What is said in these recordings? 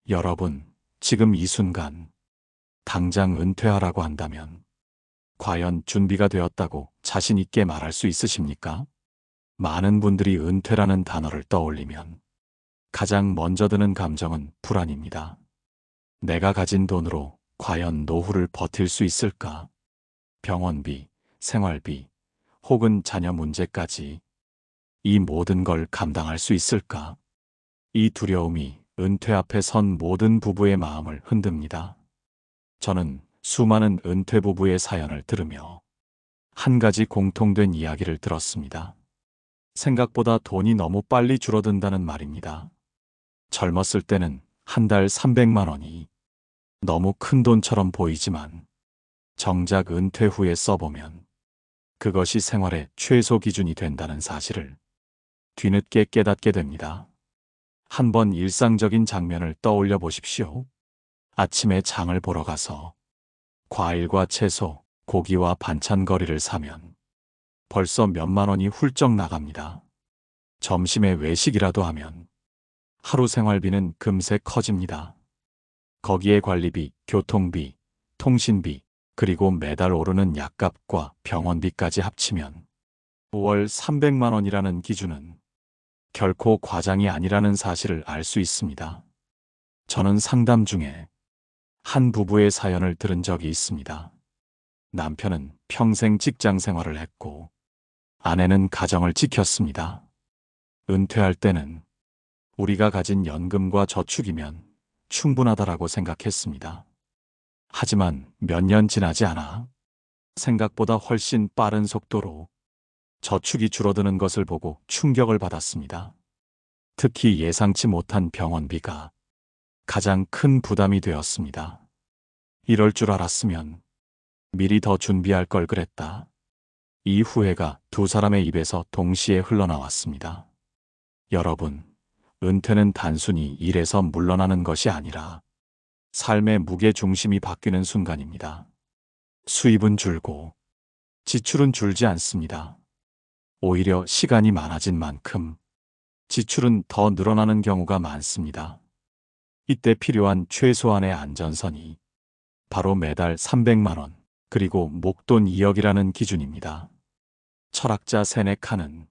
여러분, 지금 이 순간 당장 은퇴하라고 한다면 과연 준비가 되었다고 자신 있게 말할 수 있으십니까? 많은 분들이 은퇴라는 단어를 떠올리면 가장 먼저 드는 감정은 불안입니다. 내가 가진 돈으로 과연 노후를 버틸 수 있을까? 병원비, 생활비, 혹은 자녀 문제까지 이 모든 걸 감당할 수 있을까? 이 두려움이 은퇴 앞에 선 모든 부부의 마음을 흔듭니다. 저는 수많은 은퇴 부부의 사연을 들으며 한 가지 공통된 이야기를 들었습니다. 생각보다 돈이 너무 빨리 줄어든다는 말입니다. 젊었을 때는 한 달 300만 원이 너무 큰 돈처럼 보이지만 정작 은퇴 후에 써보면 그것이 생활의 최소 기준이 된다는 사실을 뒤늦게 깨닫게 됩니다. 한번 일상적인 장면을 떠올려 보십시오. 아침에 장을 보러 가서 과일과 채소, 고기와 반찬거리를 사면 벌써 몇만 원이 훌쩍 나갑니다. 점심에 외식이라도 하면 하루 생활비는 금세 커집니다. 거기에 관리비, 교통비, 통신비, 그리고 매달 오르는 약값과 병원비까지 합치면 월 300만 원이라는 기준은 결코 과장이 아니라는 사실을 알 수 있습니다. 저는 상담 중에 한 부부의 사연을 들은 적이 있습니다. 남편은 평생 직장 생활을 했고 아내는 가정을 지켰습니다. 은퇴할 때는 우리가 가진 연금과 저축이면 충분하다라고 생각했습니다. 하지만 몇 년 지나지 않아 생각보다 훨씬 빠른 속도로 저축이 줄어드는 것을 보고 충격을 받았습니다. 특히 예상치 못한 병원비가 가장 큰 부담이 되었습니다. 이럴 줄 알았으면 미리 더 준비할 걸 그랬다. 이 후회가 두 사람의 입에서 동시에 흘러나왔습니다. 여러분, 은퇴는 단순히 일에서 물러나는 것이 아니라 삶의 무게 중심이 바뀌는 순간입니다. 수입은 줄고 지출은 줄지 않습니다. 오히려 시간이 많아진 만큼 지출은 더 늘어나는 경우가 많습니다. 이때 필요한 최소한의 안전선이 바로 매달 300만 원, 그리고 목돈 2억이라는 기준입니다. 철학자 세네카는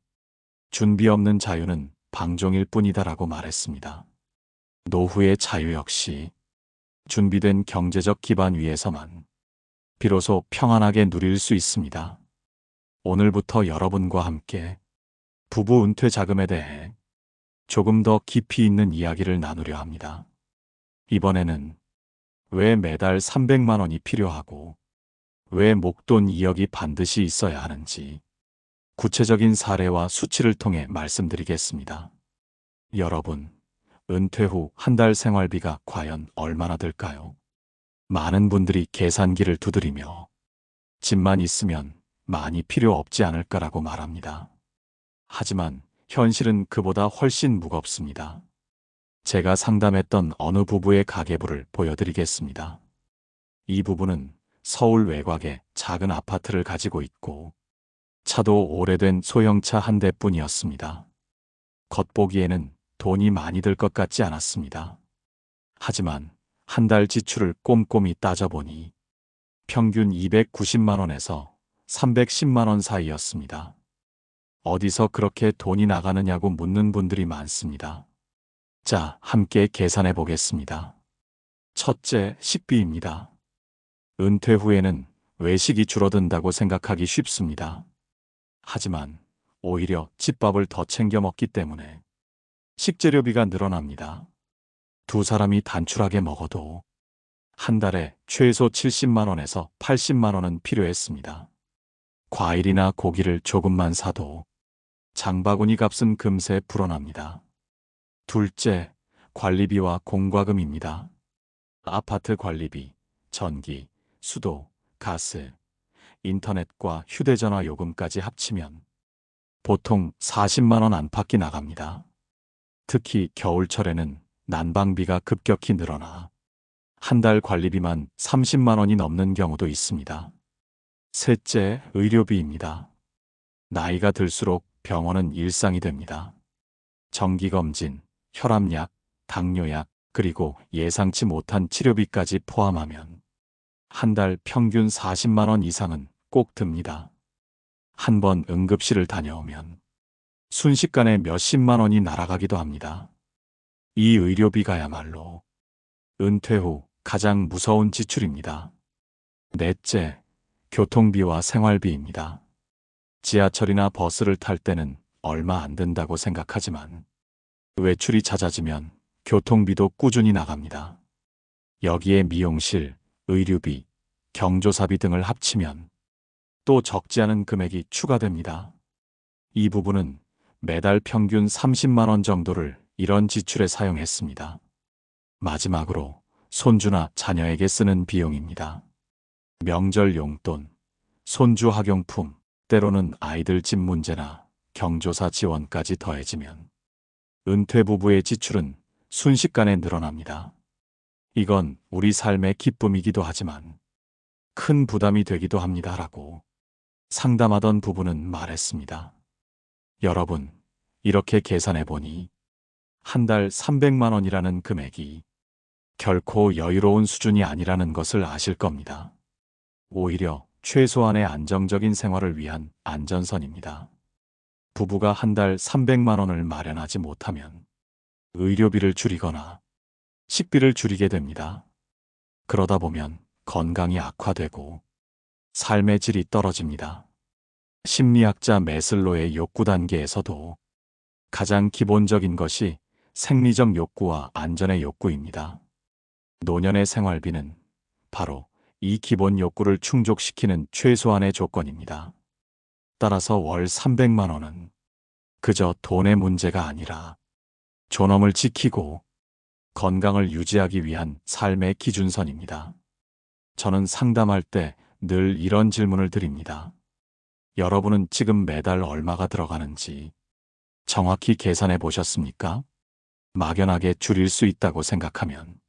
준비 없는 자유는 방종일 뿐이다라고 말했습니다. 노후의 자유 역시 준비된 경제적 기반 위에서만 비로소 평안하게 누릴 수 있습니다. 오늘부터 여러분과 함께 부부 은퇴 자금에 대해 조금 더 깊이 있는 이야기를 나누려 합니다. 이번에는 왜 매달 300만 원이 필요하고 왜 목돈 2억이 반드시 있어야 하는지 구체적인 사례와 수치를 통해 말씀드리겠습니다. 여러분, 은퇴 후 한 달 생활비가 과연 얼마나 들까요? 많은 분들이 계산기를 두드리며 집만 있으면 많이 필요 없지 않을까라고 말합니다. 하지만 현실은 그보다 훨씬 무겁습니다. 제가 상담했던 어느 부부의 가계부를 보여드리겠습니다. 이 부부는 서울 외곽에 작은 아파트를 가지고 있고 차도 오래된 소형차 한 대뿐이었습니다. 겉보기에는 돈이 많이 들 것 같지 않았습니다. 하지만 한 달 지출을 꼼꼼히 따져보니 평균 290만 원에서 310만 원 사이였습니다. 어디서 그렇게 돈이 나가느냐고 묻는 분들이 많습니다. 자, 함께 계산해 보겠습니다. 첫째, 식비입니다. 은퇴 후에는 외식이 줄어든다고 생각하기 쉽습니다. 하지만 오히려 집밥을 더 챙겨 먹기 때문에 식재료비가 늘어납니다. 두 사람이 단출하게 먹어도 한 달에 최소 70만 원에서 80만 원은 필요했습니다. 과일이나 고기를 조금만 사도 장바구니 값은 금세 불어납니다. 둘째, 관리비와 공과금입니다. 아파트 관리비, 전기, 수도, 가스, 인터넷과 휴대전화 요금까지 합치면 보통 40만 원 안팎이 나갑니다. 특히 겨울철에는 난방비가 급격히 늘어나 한 달 관리비만 30만 원이 넘는 경우도 있습니다. 셋째, 의료비입니다. 나이가 들수록 병원은 일상이 됩니다. 정기검진, 혈압약, 당뇨약, 그리고 예상치 못한 치료비까지 포함하면 한 달 평균 40만 원 이상은 꼭 듭니다. 한 번 응급실을 다녀오면 순식간에 몇십만 원이 날아가기도 합니다. 이 의료비가야말로 은퇴 후 가장 무서운 지출입니다. 넷째, 교통비와 생활비입니다. 지하철이나 버스를 탈 때는 얼마 안 든다고 생각하지만 외출이 잦아지면 교통비도 꾸준히 나갑니다. 여기에 미용실, 의류비, 경조사비 등을 합치면 또 적지 않은 금액이 추가됩니다. 이 부분은 매달 평균 30만 원 정도를 이런 지출에 사용했습니다. 마지막으로 손주나 자녀에게 쓰는 비용입니다. 명절 용돈, 손주 학용품, 때로는 아이들 집 문제나 경조사 지원까지 더해지면 은퇴 부부의 지출은 순식간에 늘어납니다. 이건 우리 삶의 기쁨이기도 하지만 큰 부담이 되기도 합니다라고 상담하던 부부는 말했습니다. 여러분, 이렇게 계산해 보니 한 달 300만 원이라는 금액이 결코 여유로운 수준이 아니라는 것을 아실 겁니다. 오히려 최소한의 안정적인 생활을 위한 안전선입니다. 부부가 한 달 300만 원을 마련하지 못하면 의료비를 줄이거나 식비를 줄이게 됩니다. 그러다 보면 건강이 악화되고 삶의 질이 떨어집니다. 심리학자 매슬로의 욕구 단계에서도 가장 기본적인 것이 생리적 욕구와 안전의 욕구입니다. 노년의 생활비는 바로 이 기본 욕구를 충족시키는 최소한의 조건입니다. 따라서 월 300만 원은 그저 돈의 문제가 아니라 존엄을 지키고 건강을 유지하기 위한 삶의 기준선입니다. 저는 상담할 때 늘 이런 질문을 드립니다. 여러분은 지금 매달 얼마가 들어가는지 정확히 계산해 보셨습니까? 막연하게 줄일 수 있다고 생각하면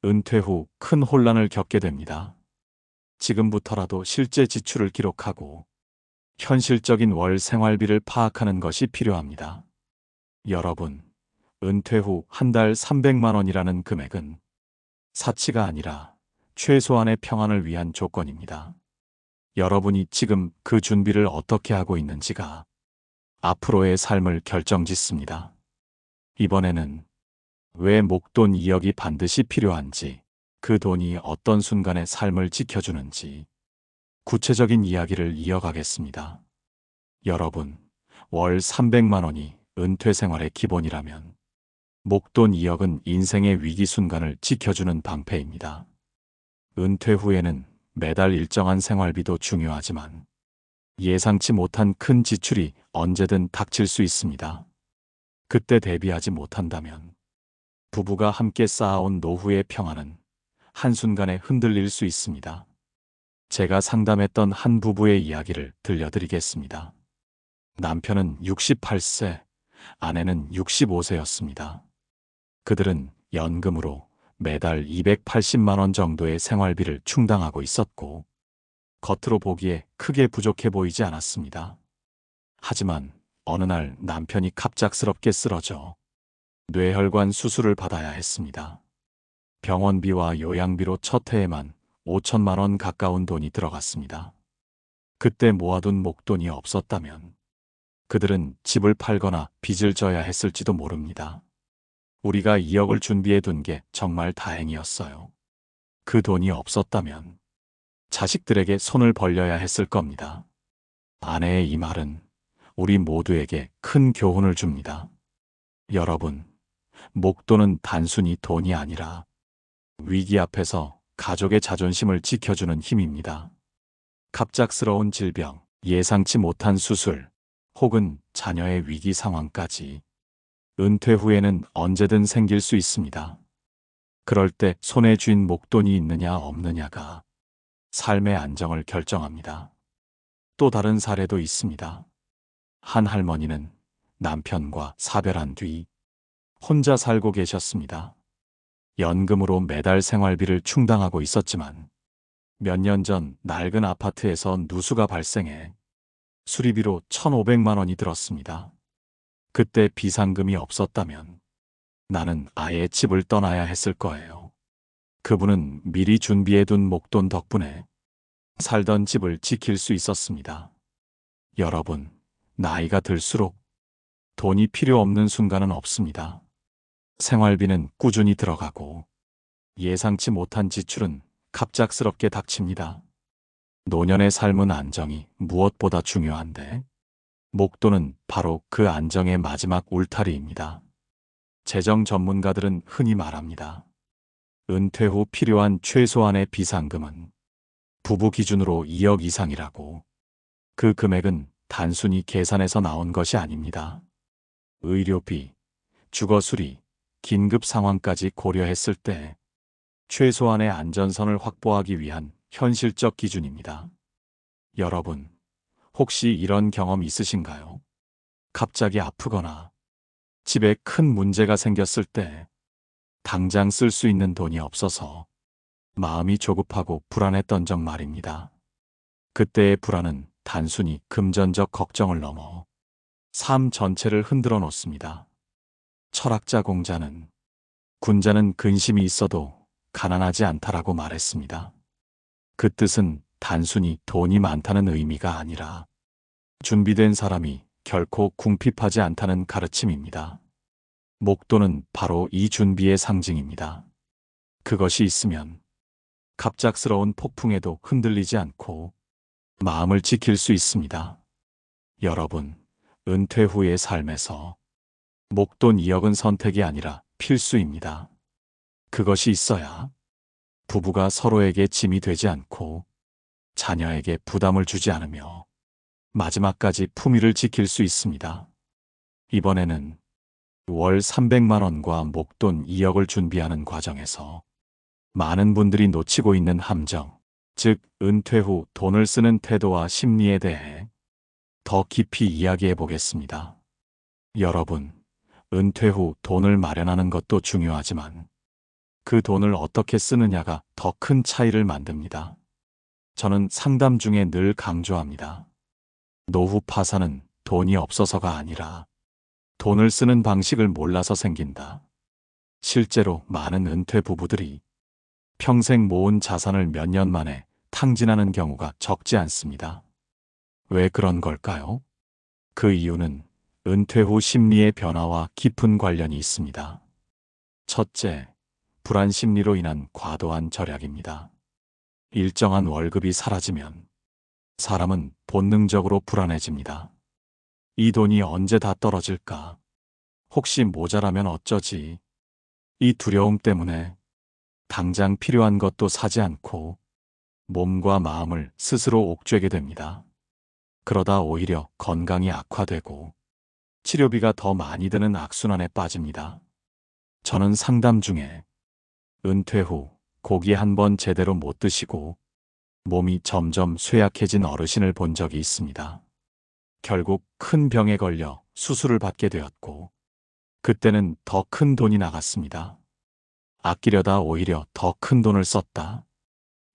은퇴 후 큰 혼란을 겪게 됩니다. 지금부터라도 실제 지출을 기록하고 현실적인 월 생활비를 파악하는 것이 필요합니다. 여러분, 은퇴 후 한 달 300만 원이라는 금액은 사치가 아니라 최소한의 평안을 위한 조건입니다. 여러분이 지금 그 준비를 어떻게 하고 있는지가 앞으로의 삶을 결정짓습니다. 이번에는 왜 목돈 2억이 반드시 필요한지, 그 돈이 어떤 순간에 삶을 지켜주는지 구체적인 이야기를 이어가겠습니다. 여러분, 월 300만 원이 은퇴 생활의 기본이라면 목돈 2억은 인생의 위기 순간을 지켜주는 방패입니다. 은퇴 후에는 매달 일정한 생활비도 중요하지만 예상치 못한 큰 지출이 언제든 닥칠 수 있습니다. 그때 대비하지 못한다면 부부가 함께 쌓아온 노후의 평안은 한순간에 흔들릴 수 있습니다. 제가 상담했던 한 부부의 이야기를 들려드리겠습니다. 남편은 68세, 아내는 65세였습니다. 그들은 연금으로 매달 280만 원 정도의 생활비를 충당하고 있었고 겉으로 보기에 크게 부족해 보이지 않았습니다. 하지만 어느 날 남편이 갑작스럽게 쓰러져 뇌혈관 수술을 받아야 했습니다. 병원비와 요양비로 첫 해에만 5천만 원 가까운 돈이 들어갔습니다. 그때 모아둔 목돈이 없었다면 그들은 집을 팔거나 빚을 져야 했을지도 모릅니다. 우리가 2억을 준비해 둔 게 정말 다행이었어요. 그 돈이 없었다면 자식들에게 손을 벌려야 했을 겁니다. 아내의 이 말은 우리 모두에게 큰 교훈을 줍니다. 여러분, 목돈은 단순히 돈이 아니라 위기 앞에서 가족의 자존심을 지켜주는 힘입니다. 갑작스러운 질병, 예상치 못한 수술, 혹은 자녀의 위기 상황까지 은퇴 후에는 언제든 생길 수 있습니다. 그럴 때 손에 쥔 목돈이 있느냐 없느냐가 삶의 안정을 결정합니다. 또 다른 사례도 있습니다. 한 할머니는 남편과 사별한 뒤 혼자 살고 계셨습니다. 연금으로 매달 생활비를 충당하고 있었지만 몇 년 전 낡은 아파트에서 누수가 발생해 수리비로 1,500만 원이 들었습니다. 그때 비상금이 없었다면 나는 아예 집을 떠나야 했을 거예요. 그분은 미리 준비해둔 목돈 덕분에 살던 집을 지킬 수 있었습니다. 여러분, 나이가 들수록 돈이 필요 없는 순간은 없습니다. 생활비는 꾸준히 들어가고 예상치 못한 지출은 갑작스럽게 닥칩니다. 노년의 삶은 안정이 무엇보다 중요한데 목돈은 바로 그 안정의 마지막 울타리입니다. 재정 전문가들은 흔히 말합니다. 은퇴 후 필요한 최소한의 비상금은 부부 기준으로 2억 이상이라고. 그 금액은 단순히 계산해서 나온 것이 아닙니다. 의료비, 주거수리, 긴급 상황까지 고려했을 때 최소한의 안전선을 확보하기 위한 현실적 기준입니다. 여러분, 혹시 이런 경험 있으신가요? 갑자기 아프거나 집에 큰 문제가 생겼을 때 당장 쓸 수 있는 돈이 없어서 마음이 조급하고 불안했던 적 말입니다. 그때의 불안은 단순히 금전적 걱정을 넘어 삶 전체를 흔들어 놓습니다. 철학자 공자는 군자는 근심이 있어도 가난하지 않다라고 말했습니다. 그 뜻은 단순히 돈이 많다는 의미가 아니라 준비된 사람이 결코 궁핍하지 않다는 가르침입니다. 목돈은 바로 이 준비의 상징입니다. 그것이 있으면 갑작스러운 폭풍에도 흔들리지 않고 마음을 지킬 수 있습니다. 여러분, 은퇴 후의 삶에서 목돈 2억은 선택이 아니라 필수입니다. 그것이 있어야 부부가 서로에게 짐이 되지 않고 자녀에게 부담을 주지 않으며 마지막까지 품위를 지킬 수 있습니다. 이번에는 월 300만 원과 목돈 2억을 준비하는 과정에서 많은 분들이 놓치고 있는 함정, 즉 은퇴 후 돈을 쓰는 태도와 심리에 대해 더 깊이 이야기해 보겠습니다. 여러분, 은퇴 후 돈을 마련하는 것도 중요하지만 그 돈을 어떻게 쓰느냐가 더 큰 차이를 만듭니다. 저는 상담 중에 늘 강조합니다. 노후 파산은 돈이 없어서가 아니라 돈을 쓰는 방식을 몰라서 생긴다. 실제로 많은 은퇴 부부들이 평생 모은 자산을 몇 년 만에 탕진하는 경우가 적지 않습니다. 왜 그런 걸까요? 그 이유는 은퇴 후 심리의 변화와 깊은 관련이 있습니다. 첫째, 불안 심리로 인한 과도한 절약입니다. 일정한 월급이 사라지면 사람은 본능적으로 불안해집니다. 이 돈이 언제 다 떨어질까? 혹시 모자라면 어쩌지? 이 두려움 때문에 당장 필요한 것도 사지 않고 몸과 마음을 스스로 옥죄게 됩니다. 그러다 오히려 건강이 악화되고 치료비가 더 많이 드는 악순환에 빠집니다. 저는 상담 중에 은퇴 후 고기 한 번 제대로 못 드시고 몸이 점점 쇠약해진 어르신을 본 적이 있습니다. 결국 큰 병에 걸려 수술을 받게 되었고 그때는 더 큰 돈이 나갔습니다. 아끼려다 오히려 더 큰 돈을 썼다.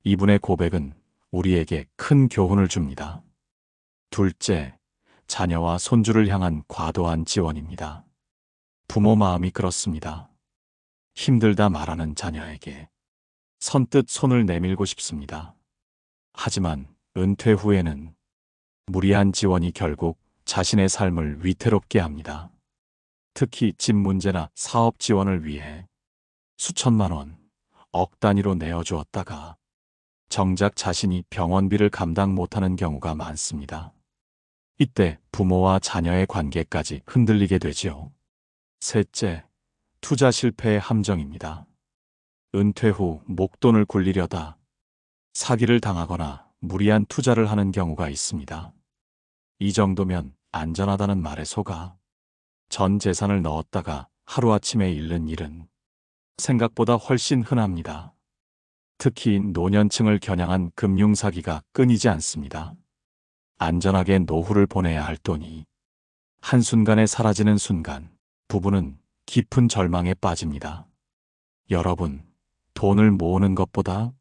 이분의 고백은 우리에게 큰 교훈을 줍니다. 둘째, 자녀와 손주를 향한 과도한 지원입니다. 부모 마음이 그렇습니다. 힘들다 말하는 자녀에게 선뜻 손을 내밀고 싶습니다. 하지만 은퇴 후에는 무리한 지원이 결국 자신의 삶을 위태롭게 합니다. 특히 집 문제나 사업 지원을 위해 수천만 원, 억 단위로 내어주었다가 정작 자신이 병원비를 감당 못하는 경우가 많습니다. 이때 부모와 자녀의 관계까지 흔들리게 되지요. 셋째, 투자 실패의 함정입니다. 은퇴 후 목돈을 굴리려다 사기를 당하거나 무리한 투자를 하는 경우가 있습니다. 이 정도면 안전하다는 말에 속아 전 재산을 넣었다가 하루아침에 잃는 일은 생각보다 훨씬 흔합니다. 특히 노년층을 겨냥한 금융사기가 끊이지 않습니다. 안전하게 노후를 보내야 할 돈이 한순간에 사라지는 순간 부부는 깊은 절망에 빠집니다. 여러분, 돈을 모으는 것보다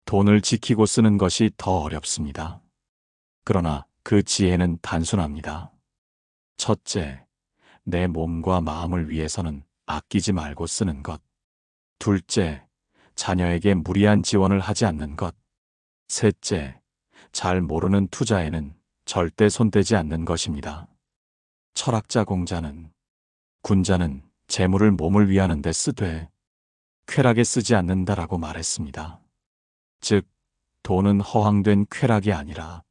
돈을 지키고 쓰는 것이 더 어렵습니다. 그러나 그 지혜는 단순합니다. 첫째, 내 몸과 마음을 위해서는 아끼지 말고 쓰는 것. 둘째, 자녀에게 무리한 지원을 하지 않는 것. 셋째, 잘 모르는 투자에는 절대 손대지 않는 것입니다. 철학자 공자는 군자는 재물을 몸을 위하는 데 쓰되 쾌락에 쓰지 않는다라고 말했습니다. 즉, 돈은 허황된 쾌락이 아니라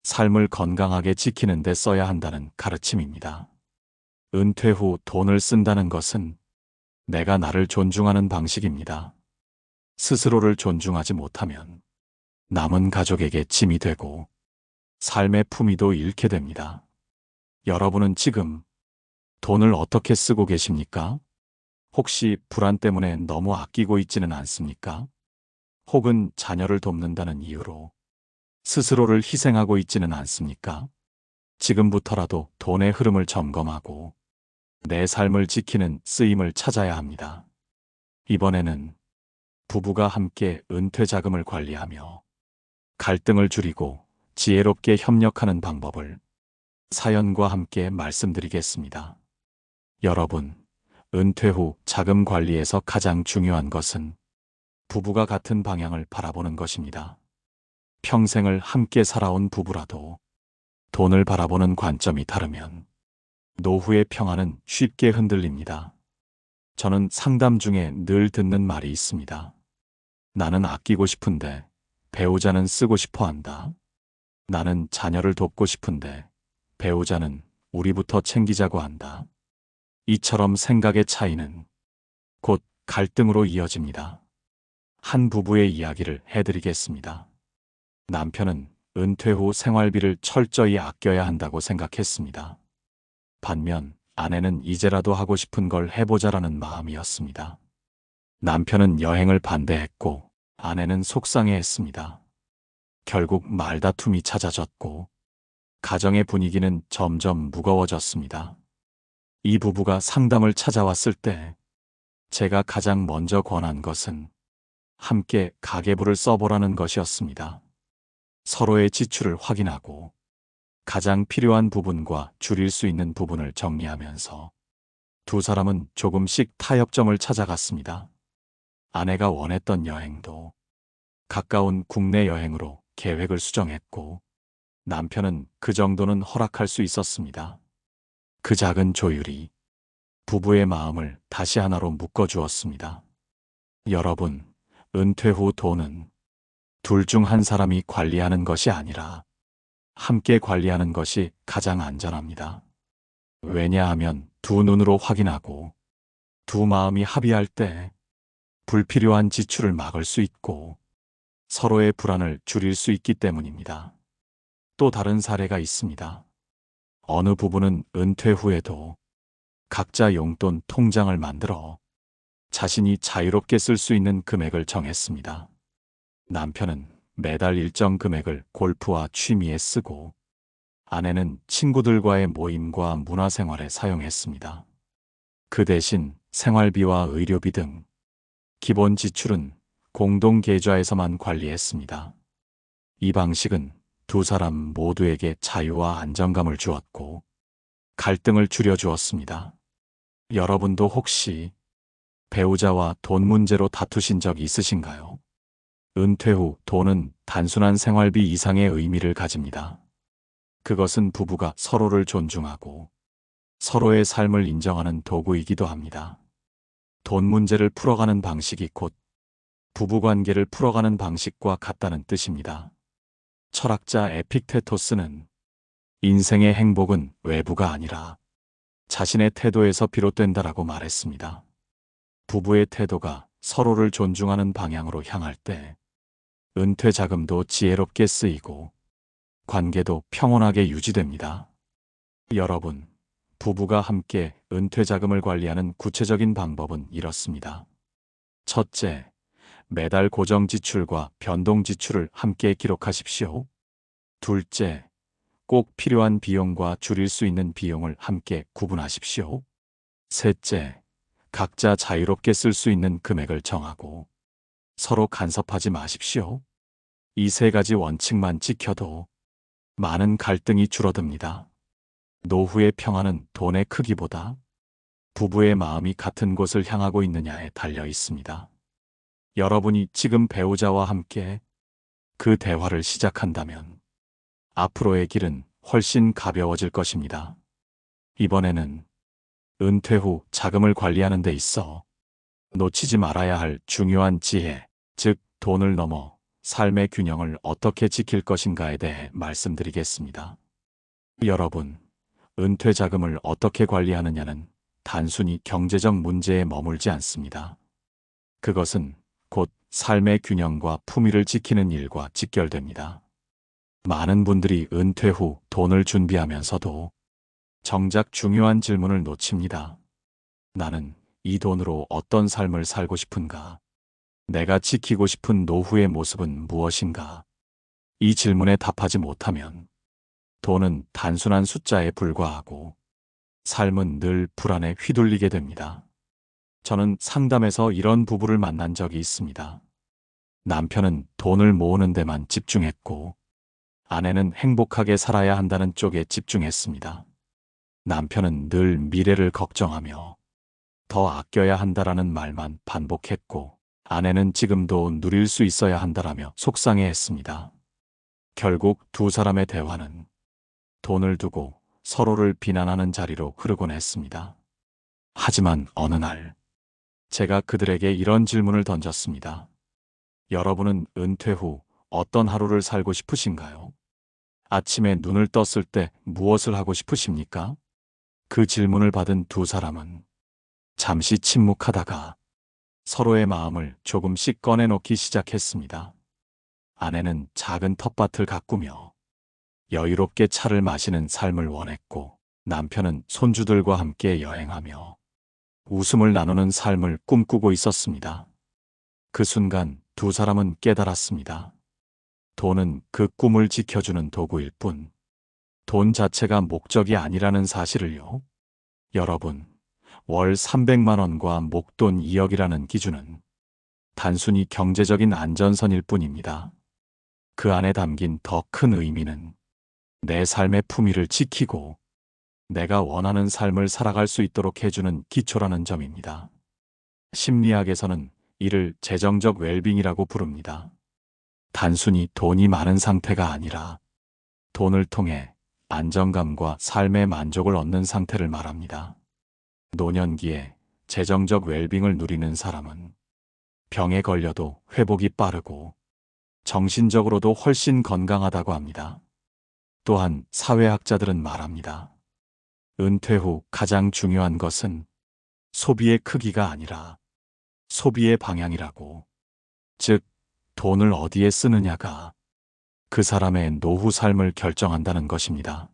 삶을 건강하게 지키는 데 써야 한다는 가르침입니다. 은퇴 후 돈을 쓴다는 것은 내가 나를 존중하는 방식입니다. 스스로를 존중하지 못하면 남은 가족에게 짐이 되고 삶의 품위도 잃게 됩니다. 여러분은 지금 돈을 어떻게 쓰고 계십니까? 혹시 불안 때문에 너무 아끼고 있지는 않습니까? 혹은 자녀를 돕는다는 이유로 스스로를 희생하고 있지는 않습니까? 지금부터라도 돈의 흐름을 점검하고 내 삶을 지키는 쓰임을 찾아야 합니다. 이번에는 부부가 함께 은퇴 자금을 관리하며 갈등을 줄이고 지혜롭게 협력하는 방법을 사연과 함께 말씀드리겠습니다. 여러분, 은퇴 후 자금 관리에서 가장 중요한 것은 부부가 같은 방향을 바라보는 것입니다. 평생을 함께 살아온 부부라도 돈을 바라보는 관점이 다르면 노후의 평안은 쉽게 흔들립니다. 저는 상담 중에 늘 듣는 말이 있습니다. 나는 아끼고 싶은데 배우자는 쓰고 싶어 한다. 나는 자녀를 돕고 싶은데 배우자는 우리부터 챙기자고 한다. 이처럼 생각의 차이는 곧 갈등으로 이어집니다. 한 부부의 이야기를 해드리겠습니다. 남편은 은퇴 후 생활비를 철저히 아껴야 한다고 생각했습니다. 반면 아내는 이제라도 하고 싶은 걸 해보자라는 마음이었습니다. 남편은 여행을 반대했고 아내는 속상해했습니다. 결국 말다툼이 잦아졌고 가정의 분위기는 점점 무거워졌습니다. 이 부부가 상담을 찾아왔을 때 제가 가장 먼저 권한 것은 함께 가계부를 써보라는 것이었습니다. 서로의 지출을 확인하고 가장 필요한 부분과 줄일 수 있는 부분을 정리하면서 두 사람은 조금씩 타협점을 찾아갔습니다. 아내가 원했던 여행도 가까운 국내 여행으로 계획을 수정했고 남편은 그 정도는 허락할 수 있었습니다. 그 작은 조율이 부부의 마음을 다시 하나로 묶어주었습니다. 여러분, 은퇴 후 돈은 둘 중 한 사람이 관리하는 것이 아니라 함께 관리하는 것이 가장 안전합니다. 왜냐하면 두 눈으로 확인하고 두 마음이 합의할 때 불필요한 지출을 막을 수 있고 서로의 불안을 줄일 수 있기 때문입니다. 또 다른 사례가 있습니다. 어느 부부는 은퇴 후에도 각자 용돈 통장을 만들어 자신이 자유롭게 쓸 수 있는 금액을 정했습니다. 남편은 매달 일정 금액을 골프와 취미에 쓰고 아내는 친구들과의 모임과 문화생활에 사용했습니다. 그 대신 생활비와 의료비 등 기본 지출은 공동 계좌에서만 관리했습니다. 이 방식은 두 사람 모두에게 자유와 안정감을 주었고 갈등을 줄여주었습니다. 여러분도 혹시 배우자와 돈 문제로 다투신 적 있으신가요? 은퇴 후 돈은 단순한 생활비 이상의 의미를 가집니다. 그것은 부부가 서로를 존중하고 서로의 삶을 인정하는 도구이기도 합니다. 돈 문제를 풀어가는 방식이 곧 부부관계를 풀어가는 방식과 같다는 뜻입니다. 철학자 에픽테토스는 인생의 행복은 외부가 아니라 자신의 태도에서 비롯된다라고 말했습니다. 부부의 태도가 서로를 존중하는 방향으로 향할 때 은퇴 자금도 지혜롭게 쓰이고 관계도 평온하게 유지됩니다. 여러분, 부부가 함께 은퇴 자금을 관리하는 구체적인 방법은 이렇습니다. 첫째, 매달 고정 지출과 변동 지출을 함께 기록하십시오. 둘째, 꼭 필요한 비용과 줄일 수 있는 비용을 함께 구분하십시오. 셋째, 각자 자유롭게 쓸 수 있는 금액을 정하고 서로 간섭하지 마십시오. 이 세 가지 원칙만 지켜도 많은 갈등이 줄어듭니다. 노후의 평안은 돈의 크기보다 부부의 마음이 같은 곳을 향하고 있느냐에 달려 있습니다. 여러분이 지금 배우자와 함께 그 대화를 시작한다면 앞으로의 길은 훨씬 가벼워질 것입니다. 이번에는 은퇴 후 자금을 관리하는 데 있어 놓치지 말아야 할 중요한 지혜, 즉 돈을 넘어 삶의 균형을 어떻게 지킬 것인가에 대해 말씀드리겠습니다. 여러분, 은퇴 자금을 어떻게 관리하느냐는 단순히 경제적 문제에 머물지 않습니다. 그것은 곧 삶의 균형과 품위를 지키는 일과 직결됩니다. 많은 분들이 은퇴 후 돈을 준비하면서도 정작 중요한 질문을 놓칩니다. 나는 이 돈으로 어떤 삶을 살고 싶은가? 내가 지키고 싶은 노후의 모습은 무엇인가? 이 질문에 답하지 못하면 돈은 단순한 숫자에 불과하고 삶은 늘 불안에 휘둘리게 됩니다. 저는 상담에서 이런 부부를 만난 적이 있습니다. 남편은 돈을 모으는 데만 집중했고 아내는 행복하게 살아야 한다는 쪽에 집중했습니다. 남편은 늘 미래를 걱정하며 더 아껴야 한다라는 말만 반복했고 아내는 지금도 누릴 수 있어야 한다라며 속상해했습니다. 결국 두 사람의 대화는 돈을 두고 서로를 비난하는 자리로 흐르곤 했습니다. 하지만 어느 날 제가 그들에게 이런 질문을 던졌습니다. 여러분은 은퇴 후 어떤 하루를 살고 싶으신가요? 아침에 눈을 떴을 때 무엇을 하고 싶으십니까? 그 질문을 받은 두 사람은 잠시 침묵하다가 서로의 마음을 조금씩 꺼내놓기 시작했습니다. 아내는 작은 텃밭을 가꾸며 여유롭게 차를 마시는 삶을 원했고 남편은 손주들과 함께 여행하며 웃음을 나누는 삶을 꿈꾸고 있었습니다. 그 순간 두 사람은 깨달았습니다. 돈은 그 꿈을 지켜주는 도구일 뿐, 돈 자체가 목적이 아니라는 사실을요. 여러분, 월 300만 원과 목돈 2억이라는 기준은 단순히 경제적인 안전선일 뿐입니다. 그 안에 담긴 더 큰 의미는 내 삶의 품위를 지키고 내가 원하는 삶을 살아갈 수 있도록 해주는 기초라는 점입니다. 심리학에서는 이를 재정적 웰빙이라고 부릅니다. 단순히 돈이 많은 상태가 아니라 돈을 통해 안정감과 삶의 만족을 얻는 상태를 말합니다. 노년기에 재정적 웰빙을 누리는 사람은 병에 걸려도 회복이 빠르고 정신적으로도 훨씬 건강하다고 합니다. 또한 사회학자들은 말합니다. 은퇴 후 가장 중요한 것은 소비의 크기가 아니라 소비의 방향이라고. 즉, 돈을 어디에 쓰느냐가 그 사람의 노후 삶을 결정한다는 것입니다.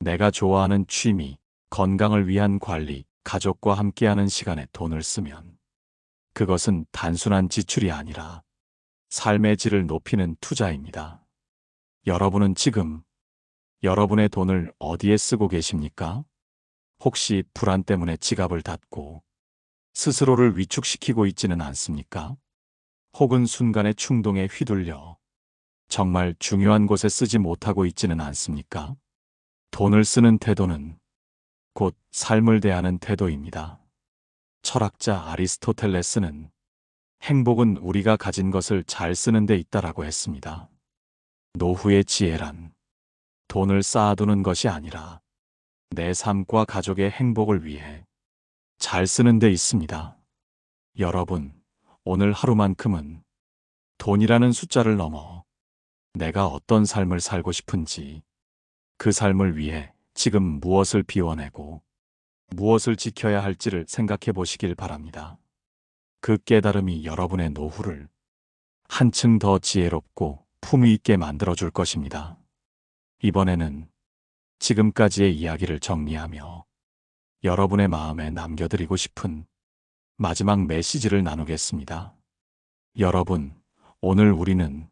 내가 좋아하는 취미, 건강을 위한 관리, 가족과 함께하는 시간에 돈을 쓰면 그것은 단순한 지출이 아니라 삶의 질을 높이는 투자입니다. 여러분은 지금 여러분의 돈을 어디에 쓰고 계십니까? 혹시 불안 때문에 지갑을 닫고 스스로를 위축시키고 있지는 않습니까? 혹은 순간의 충동에 휘둘려 정말 중요한 곳에 쓰지 못하고 있지는 않습니까? 돈을 쓰는 태도는 곧 삶을 대하는 태도입니다. 철학자 아리스토텔레스는 행복은 우리가 가진 것을 잘 쓰는 데 있다라고 했습니다. 노후의 지혜란 돈을 쌓아두는 것이 아니라 내 삶과 가족의 행복을 위해 잘 쓰는 데 있습니다. 여러분, 오늘 하루만큼은 돈이라는 숫자를 넘어 내가 어떤 삶을 살고 싶은지, 그 삶을 위해 지금 무엇을 비워내고 무엇을 지켜야 할지를 생각해 보시길 바랍니다. 그 깨달음이 여러분의 노후를 한층 더 지혜롭고 품위 있게 만들어줄 것입니다. 이번에는 지금까지의 이야기를 정리하며 여러분의 마음에 남겨드리고 싶은 마지막 메시지를 나누겠습니다. 여러분, 오늘 우리는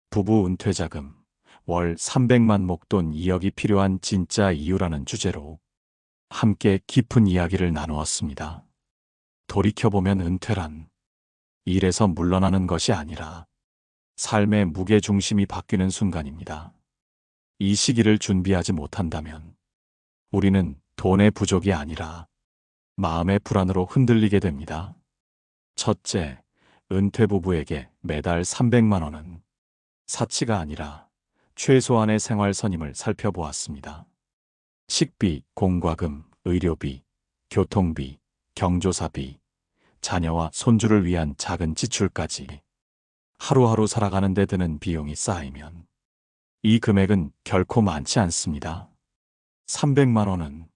부부 은퇴자금 월 300만 목돈 2억이 필요한 진짜 이유라는 주제로 함께 깊은 이야기를 나누었습니다. 돌이켜보면 은퇴란 일에서 물러나는 것이 아니라 삶의 무게중심이 바뀌는 순간입니다. 이 시기를 준비하지 못한다면 우리는 돈의 부족이 아니라 마음의 불안으로 흔들리게 됩니다. 첫째, 은퇴 부부에게 매달 300만 원은 사치가 아니라 최소한의 생활선임을 살펴보았습니다. 식비, 공과금, 의료비, 교통비, 경조사비, 자녀와 손주를 위한 작은 지출까지 하루하루 살아가는 데 드는 비용이 쌓이면 이 금액은 결코 많지 않습니다. 300만 원은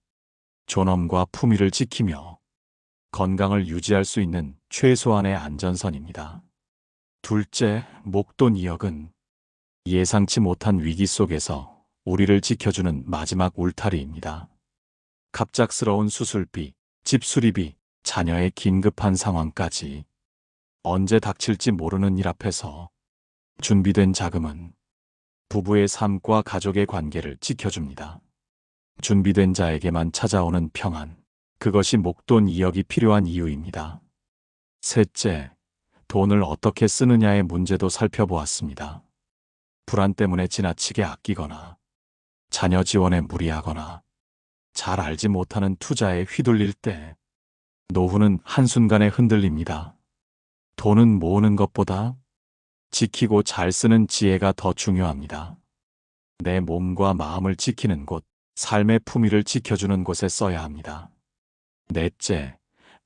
존엄과 품위를 지키며 건강을 유지할 수 있는 최소한의 안전선입니다. 둘째, 목돈 2억은 예상치 못한 위기 속에서 우리를 지켜주는 마지막 울타리입니다. 갑작스러운 수술비, 집 수리비, 자녀의 긴급한 상황까지 언제 닥칠지 모르는 일 앞에서 준비된 자금은 부부의 삶과 가족의 관계를 지켜줍니다. 준비된 자에게만 찾아오는 평안, 그것이 목돈 2억이 필요한 이유입니다. 셋째, 돈을 어떻게 쓰느냐의 문제도 살펴보았습니다. 불안 때문에 지나치게 아끼거나 자녀 지원에 무리하거나 잘 알지 못하는 투자에 휘둘릴 때 노후는 한순간에 흔들립니다. 돈은 모으는 것보다 지키고 잘 쓰는 지혜가 더 중요합니다. 내 몸과 마음을 지키는 곳, 삶의 품위를 지켜주는 곳에 써야 합니다. 넷째,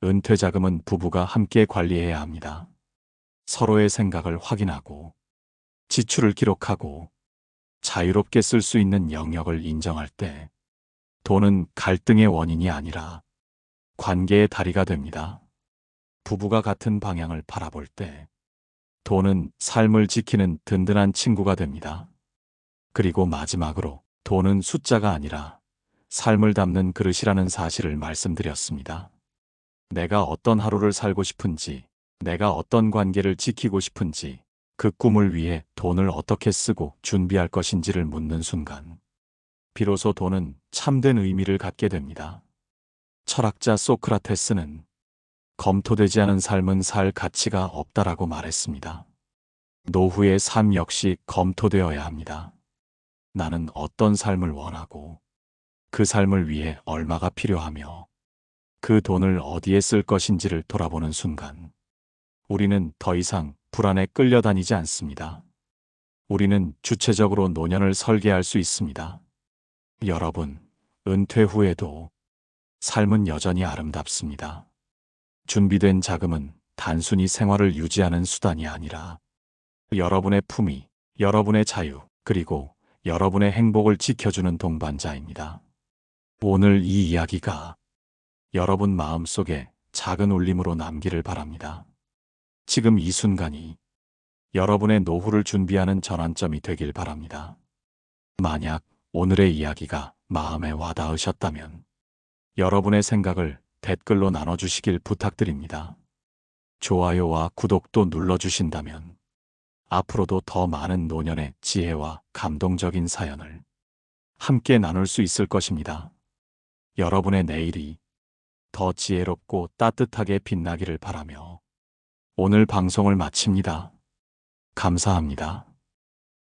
은퇴 자금은 부부가 함께 관리해야 합니다. 서로의 생각을 확인하고 지출을 기록하고 자유롭게 쓸 수 있는 영역을 인정할 때 돈은 갈등의 원인이 아니라 관계의 다리가 됩니다. 부부가 같은 방향을 바라볼 때 돈은 삶을 지키는 든든한 친구가 됩니다. 그리고 마지막으로 돈은 숫자가 아니라 삶을 담는 그릇이라는 사실을 말씀드렸습니다. 내가 어떤 하루를 살고 싶은지, 내가 어떤 관계를 지키고 싶은지, 그 꿈을 위해 돈을 어떻게 쓰고 준비할 것인지를 묻는 순간, 비로소 돈은 참된 의미를 갖게 됩니다. 철학자 소크라테스는 검토되지 않은 삶은 살 가치가 없다라고 말했습니다. 노후의 삶 역시 검토되어야 합니다. 나는 어떤 삶을 원하고 그 삶을 위해 얼마가 필요하며 그 돈을 어디에 쓸 것인지를 돌아보는 순간 우리는 더 이상 불안에 끌려다니지 않습니다. 우리는 주체적으로 노년을 설계할 수 있습니다. 여러분, 은퇴 후에도 삶은 여전히 아름답습니다. 준비된 자금은 단순히 생활을 유지하는 수단이 아니라 여러분의 품위, 여러분의 자유, 그리고 여러분의 행복을 지켜주는 동반자입니다. 오늘 이 이야기가 여러분 마음속에 작은 울림으로 남기를 바랍니다. 지금 이 순간이 여러분의 노후를 준비하는 전환점이 되길 바랍니다. 만약 오늘의 이야기가 마음에 와닿으셨다면 여러분의 생각을 댓글로 나눠주시길 부탁드립니다. 좋아요와 구독도 눌러주신다면 앞으로도 더 많은 노년의 지혜와 감동적인 사연을 함께 나눌 수 있을 것입니다. 여러분의 내일이 더 지혜롭고 따뜻하게 빛나기를 바라며 오늘 방송을 마칩니다. 감사합니다.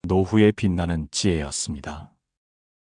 노후에 빛나는 지혜였습니다.